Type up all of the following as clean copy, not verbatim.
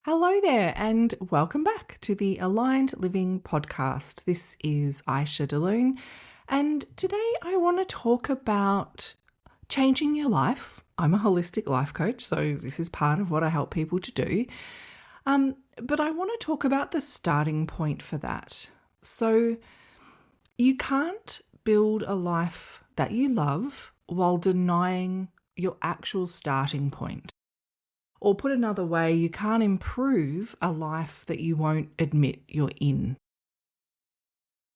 Hello there, and welcome back to the Aligned Living podcast. This is Iesha DeLune, and today I want to talk about changing your life. I'm a holistic life coach, so this is part of what I help people to do. But I want to talk about the starting point for that. So you can't build a life that you love while denying your actual starting point. Or put another way, you can't improve a life that you won't admit you're in.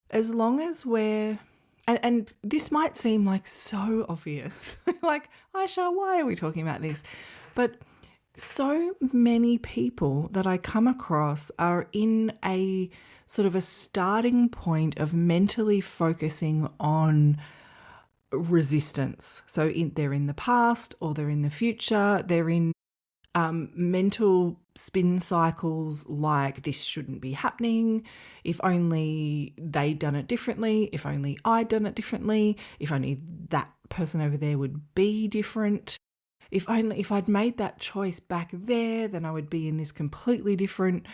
As long as and this might seem like so obvious, like, Aisha, why are we talking about this? But so many people that I come across are in a sort of a starting point of mentally focusing on resistance. So they're in the past or they're in the future, they're in mental spin cycles like this shouldn't be happening, if only they'd done it differently, if only I'd done it differently, if only that person over there would be different, if I'd made that choice back there, then I would be in this completely different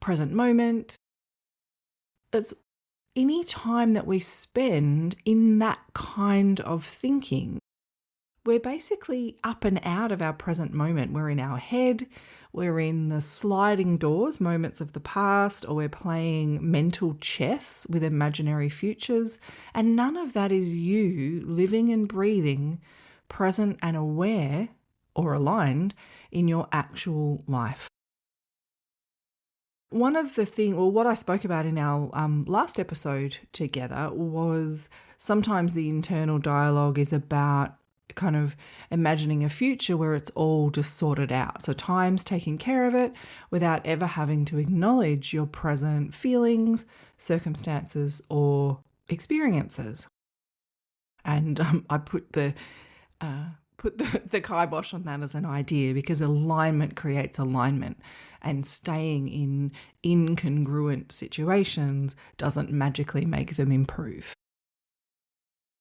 present moment. It's any time that we spend in that kind of thinking, we're basically up and out of our present moment. We're in our head, we're in the sliding doors, moments of the past, or we're playing mental chess with imaginary futures. And none of that is you living and breathing, present and aware or aligned in your actual life. One of the things, or what I spoke about in our last episode together, was sometimes the internal dialogue is about kind of imagining a future where it's all just sorted out. So time's taking care of it without ever having to acknowledge your present feelings, circumstances, or experiences. And I put the kibosh on that as an idea because alignment creates alignment, and staying in incongruent situations doesn't magically make them improve.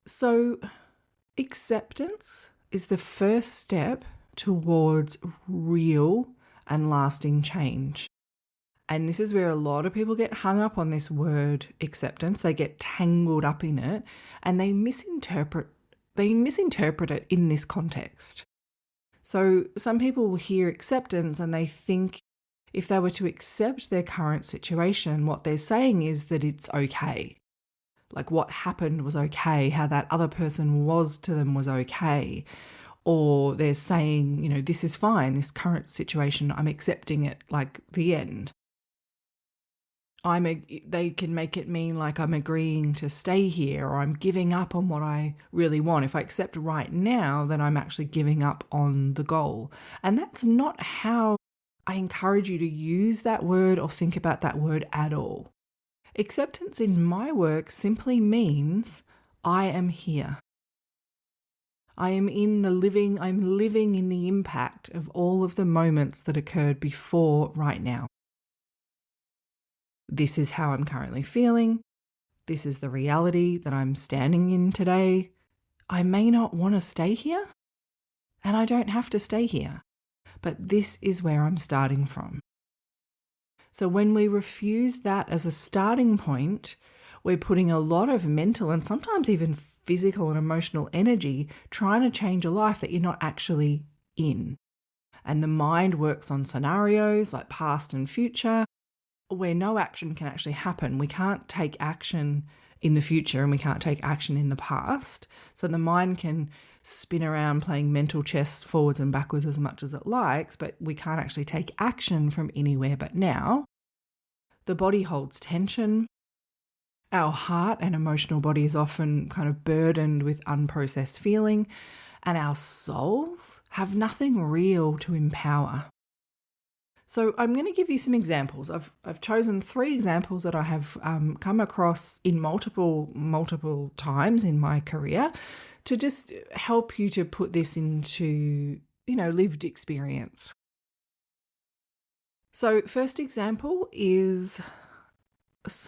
So acceptance is the first step towards real and lasting change. And this is where a lot of people get hung up on this word acceptance. They get tangled up in it and they misinterpret it in this context. So some people will hear acceptance and they think if they were to accept their current situation, what they're saying is that it's okay. Like what happened was okay, how that other person was to them was okay. Or they're saying, this is fine, this current situation, I'm accepting it, like the end. They can make it mean like I'm agreeing to stay here, or I'm giving up on what I really want. If I accept right now, then I'm actually giving up on the goal. And that's not how I encourage you to use that word or think about that word at all. Acceptance in my work simply means I am here. I'm living in the impact of all of the moments that occurred before right now. This is how I'm currently feeling. This is the reality that I'm standing in today. I may not want to stay here, and I don't have to stay here, but this is where I'm starting from. So when we refuse that as a starting point, we're putting a lot of mental and sometimes even physical and emotional energy trying to change a life that you're not actually in. And the mind works on scenarios like past and future where no action can actually happen. We can't take action in the future and we can't take action in the past. So the mind can spin around playing mental chess forwards and backwards as much as it likes, but we can't actually take action from anywhere but now. The body holds tension. Our heart and emotional body is often kind of burdened with unprocessed feeling, and our souls have nothing real to empower. So I'm going to give you some examples. I've chosen 3 examples that I have come across in multiple times in my career to just help you to put this into, lived experience. So first example is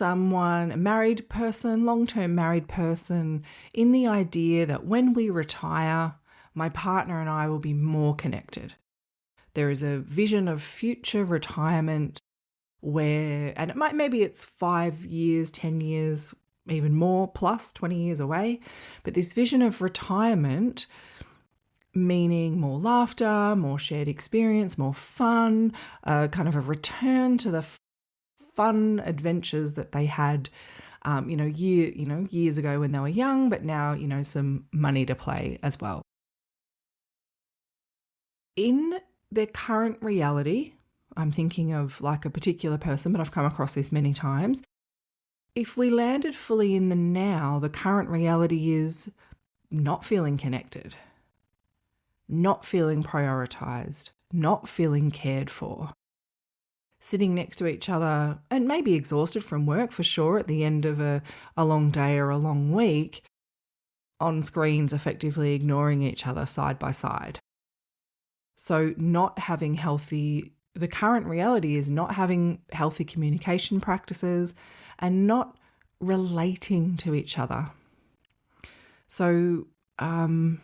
a married person, long-term married person, in the idea that when we retire, my partner and I will be more connected. There is a vision of future retirement where, and maybe it's 5 years, 10 years, even more, plus 20 years away. But this vision of retirement, meaning more laughter, more shared experience, more fun, kind of a return to the fun adventures that they had, years ago when they were young, but now, some money to play as well. In their current reality, I'm thinking of like a particular person, but I've come across this many times. If we landed fully in the now, the current reality is not feeling connected, not feeling prioritized, not feeling cared for, sitting next to each other and maybe exhausted from work for sure at the end of a long day or a long week, on screens effectively ignoring each other side by side. So the current reality is not having healthy communication practices and not relating to each other. So one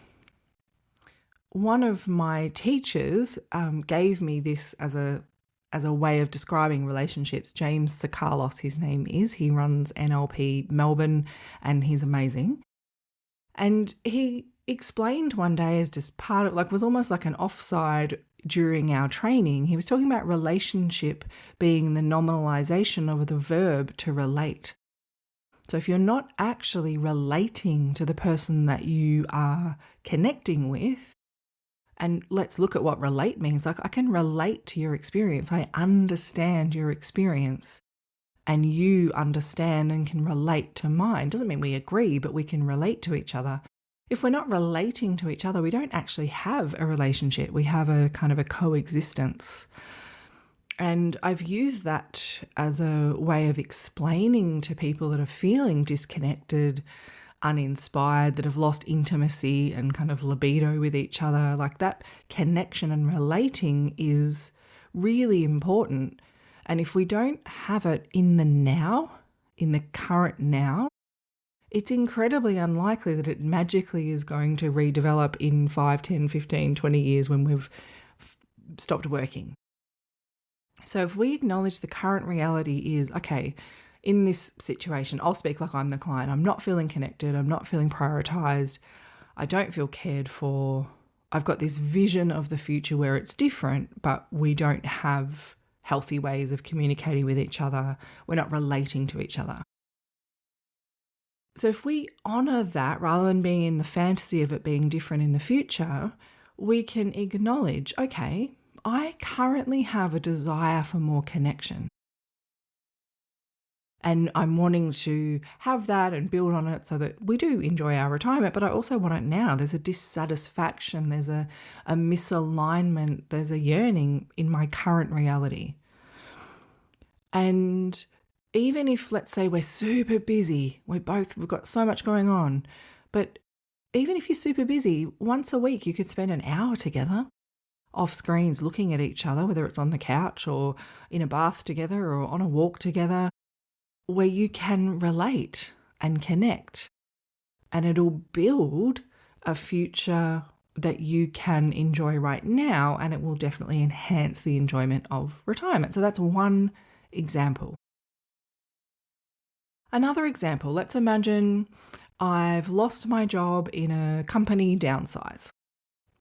of my teachers gave me this as a way of describing relationships. James Sakalos, his name is. He runs NLP Melbourne and he's amazing. And he explained one day as just part of, was almost like an offside during our training. He was talking about relationship being the nominalization of the verb to relate. So if you're not actually relating to the person that you are connecting with, and let's look at what relate means. I can relate to your experience. I understand your experience. And you understand and can relate to mine. Doesn't mean we agree, but we can relate to each other. If we're not relating to each other, we don't actually have a relationship. We have a kind of a coexistence. And I've used that as a way of explaining to people that are feeling disconnected, uninspired, that have lost intimacy and kind of libido with each other. Like that connection and relating is really important. And if we don't have it in the now, in the current now, it's incredibly unlikely that it magically is going to redevelop in 5, 10, 15, 20 years when we've stopped working. So if we acknowledge the current reality is, okay, in this situation, I'll speak like I'm the client. I'm not feeling connected. I'm not feeling prioritized. I don't feel cared for. I've got this vision of the future where it's different, but we don't have healthy ways of communicating with each other. We're not relating to each other. So if we honor that rather than being in the fantasy of it being different in the future, we can acknowledge, okay, I currently have a desire for more connection. And I'm wanting to have that and build on it so that we do enjoy our retirement, but I also want it now. There's a dissatisfaction, there's a misalignment, there's a yearning in my current reality. And even if, let's say, we're super busy, we've got so much going on, but even if you're super busy, once a week you could spend an hour together off screens looking at each other, whether it's on the couch or in a bath together or on a walk together, where you can relate and connect, and it'll build a future that you can enjoy right now, and it will definitely enhance the enjoyment of retirement. So that's one example. Another example, let's imagine I've lost my job in a company downsize,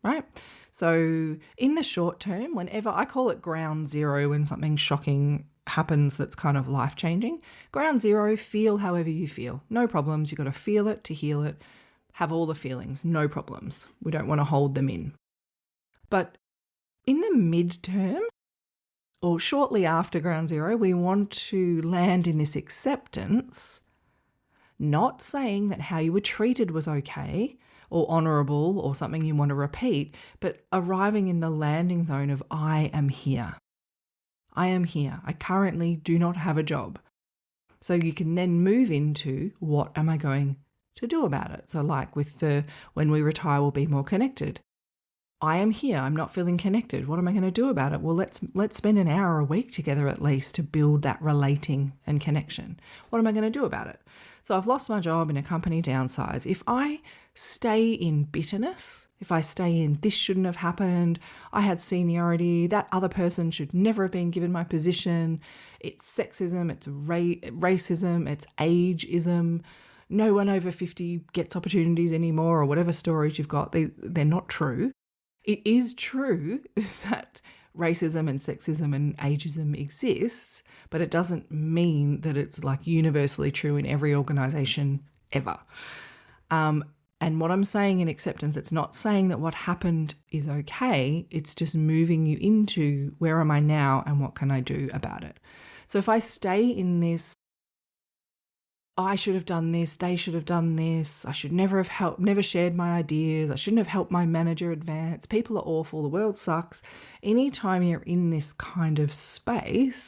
right? So in the short term, whenever I call it ground zero when something shocking happens that's kind of life-changing. Ground zero, feel however you feel. No problems. You've got to feel it to heal it. Have all the feelings. No problems. We don't want to hold them in. But in the midterm, or shortly after ground zero, we want to land in this acceptance, not saying that how you were treated was okay or honourable or something you want to repeat, but arriving in the landing zone of I am here. I am here. I currently do not have a job. So you can then move into what am I going to do about it? So like with when we retire, we'll be more connected. I am here. I'm not feeling connected. What am I going to do about it? Well, let's spend an hour a week together at least to build that relating and connection. What am I going to do about it? So I've lost my job in a company downsize. If I stay in bitterness, if I stay in this shouldn't have happened, I had seniority, that other person should never have been given my position, it's sexism, it's racism, it's ageism, no one over 50 gets opportunities anymore, or whatever stories you've got, they're not true. It is true that racism and sexism and ageism exists, but it doesn't mean that it's like universally true in every organisation ever. And what I'm saying in acceptance, it's not saying that what happened is okay. It's just moving you into where am I now and what can I do about it. So if I stay in this, I should have done this, they should have done this, I should never have helped, never shared my ideas, I shouldn't have helped my manager advance, people are awful, the world sucks. Anytime you're in this kind of space,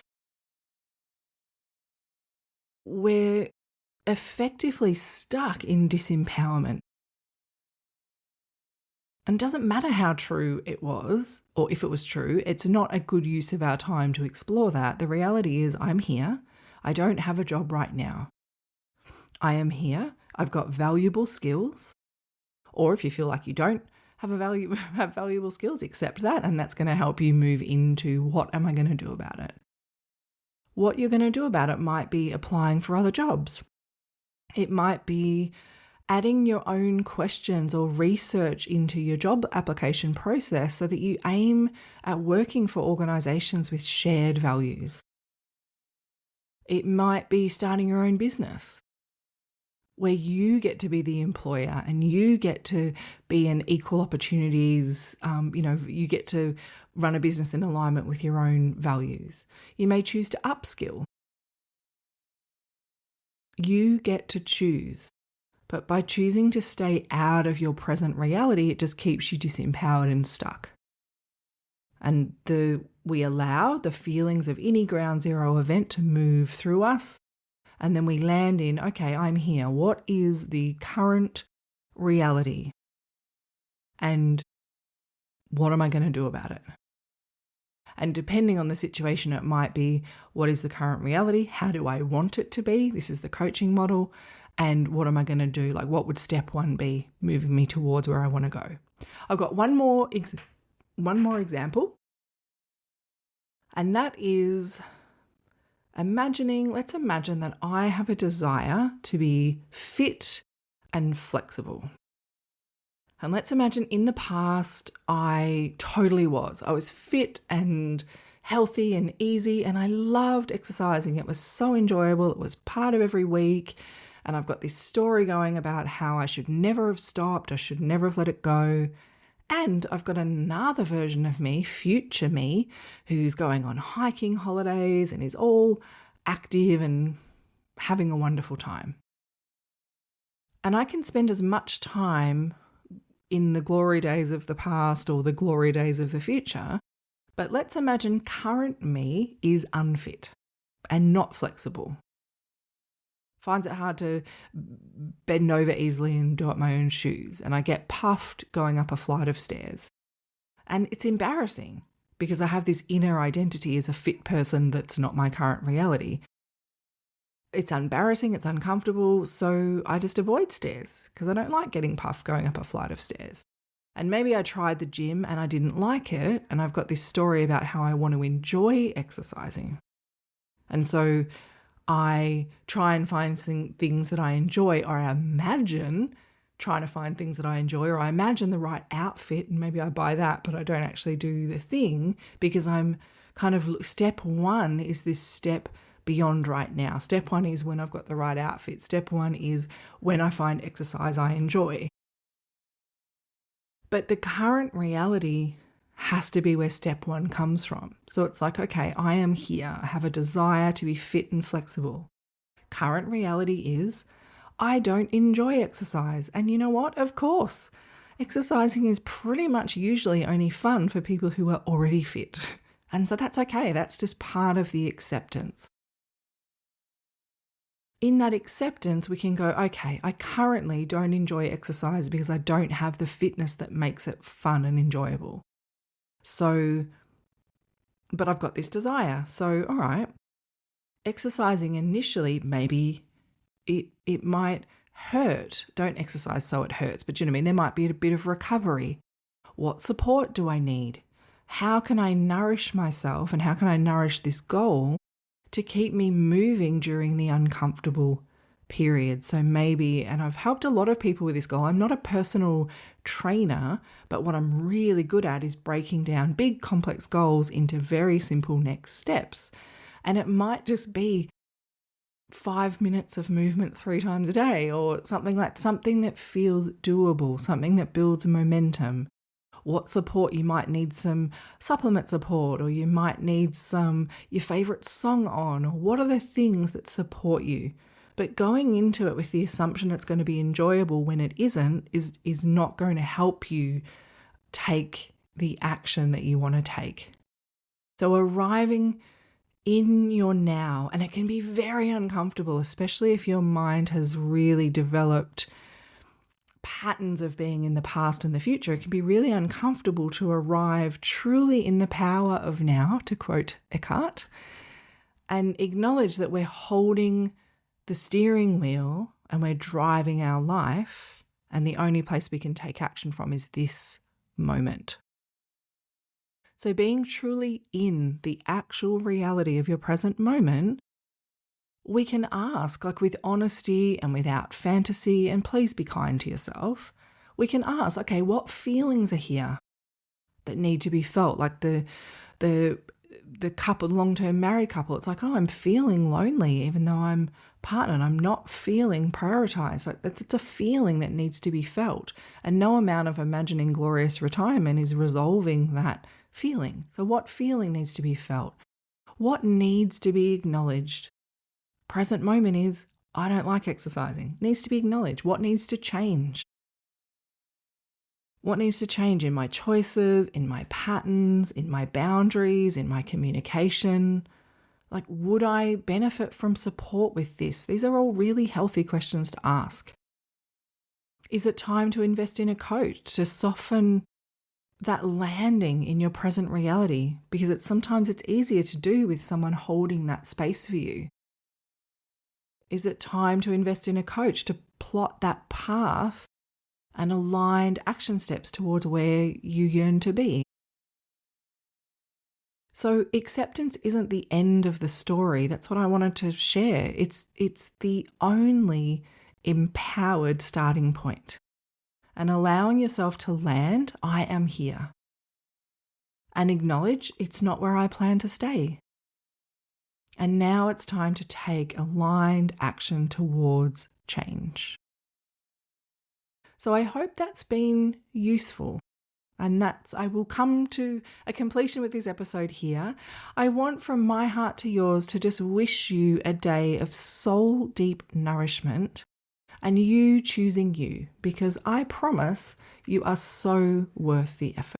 we're effectively stuck in disempowerment. And it doesn't matter how true it was, or if it was true, it's not a good use of our time to explore that. The reality is I'm here, I don't have a job right now. I am here, I've got valuable skills, or if you feel like you don't have valuable skills, accept that, and that's going to help you move into what am I going to do about it. What you're going to do about it might be applying for other jobs. It might be adding your own questions or research into your job application process so that you aim at working for organisations with shared values. It might be starting your own business, where you get to be the employer and you get to be an equal opportunities, you get to run a business in alignment with your own values. You may choose to upskill. You get to choose. But by choosing to stay out of your present reality, it just keeps you disempowered and stuck. And we allow the feelings of any ground zero event to move through us. And then we land in, okay, I'm here. What is the current reality? And what am I going to do about it? And depending on the situation, it might be, what is the current reality? How do I want it to be? This is the coaching model. And what am I going to do? Like, what would step one be moving me towards where I want to go? I've got one more example. And that is let's imagine that I have a desire to be fit and flexible. And let's imagine in the past, I totally was. I was fit and healthy and easy, and I loved exercising. It was so enjoyable. It was part of every week. And I've got this story going about how I should never have stopped. I should never have let it go. And I've got another version of me, future me, who's going on hiking holidays and is all active and having a wonderful time. And I can spend as much time in the glory days of the past or the glory days of the future. But let's imagine current me is unfit and not flexible. Finds it hard to bend over easily and do up my own shoes. And I get puffed going up a flight of stairs. And it's embarrassing because I have this inner identity as a fit person that's not my current reality. It's embarrassing, it's uncomfortable, so I just avoid stairs because I don't like getting puffed going up a flight of stairs. And maybe I tried the gym and I didn't like it, and I've got this story about how I want to enjoy exercising. And so I try and find things that I enjoy, or I imagine trying to find things that I enjoy, or I imagine the right outfit and maybe I buy that, but I don't actually do the thing because I'm kind of, step one is this step beyond right now. Step one is when I've got the right outfit. Step one is when I find exercise I enjoy. But the current reality has to be where step one comes from. So it's like, okay, I am here. I have a desire to be fit and flexible. Current reality is I don't enjoy exercise. And you know what? Of course, exercising is pretty much usually only fun for people who are already fit. And so that's okay. That's just part of the acceptance. in that acceptance, we can go, okay, I currently don't enjoy exercise because I don't have the fitness that makes it fun and enjoyable. So, but I've got this desire. So, all right, exercising initially, maybe it might hurt. Don't exercise so it hurts, but you know what I mean? There might be a bit of recovery. What support do I need? How can I nourish myself and how can I nourish this goal to keep me moving during the uncomfortable period? So maybe, and I've helped a lot of people with this goal. I'm not a personal trainer, but what I'm really good at is breaking down big complex goals into very simple next steps. And it might just be 5 minutes of movement 3 times a day, or something that feels doable, something that builds momentum. What support you might need, some supplement support, or you might need your favorite song on, or what are the things that support you? But going into it with the assumption it's going to be enjoyable when it isn't is not going to help you take the action that you want to take. So arriving in your now, and it can be very uncomfortable, especially if your mind has really developed patterns of being in the past and the future. It can be really uncomfortable to arrive truly in the power of now, to quote Eckhart, and acknowledge that we're holding the steering wheel and we're driving our life, and the only place we can take action from is this moment. So being truly in the actual reality of your present moment, we can ask, like with honesty and without fantasy, and please be kind to yourself, we can ask, okay, what feelings are here that need to be felt? Like the couple, long-term married couple, it's like, oh, I'm feeling lonely even though I'm partnered. I'm not feeling prioritized. Like it's a feeling that needs to be felt. And no amount of imagining glorious retirement is resolving that feeling. So what feeling needs to be felt? What needs to be acknowledged? Present moment is, I don't like exercising. It needs to be acknowledged. What needs to change? What needs to change in my choices, in my patterns, in my boundaries, in my communication? Like, would I benefit from support with this? These are all really healthy questions to ask. Is it time to invest in a coach to soften that landing in your present reality? Because sometimes it's easier to do with someone holding that space for you. Is it time to invest in a coach to plot that path and aligned action steps towards where you yearn to be? So acceptance isn't the end of the story. That's what I wanted to share. It's the only empowered starting point. And allowing yourself to land, I am here. And acknowledge it's not where I plan to stay. And now it's time to take aligned action towards change. So I hope that's been useful. And I will come to a completion with this episode here. I want from my heart to yours to just wish you a day of soul deep nourishment and you choosing you, because I promise you are so worth the effort.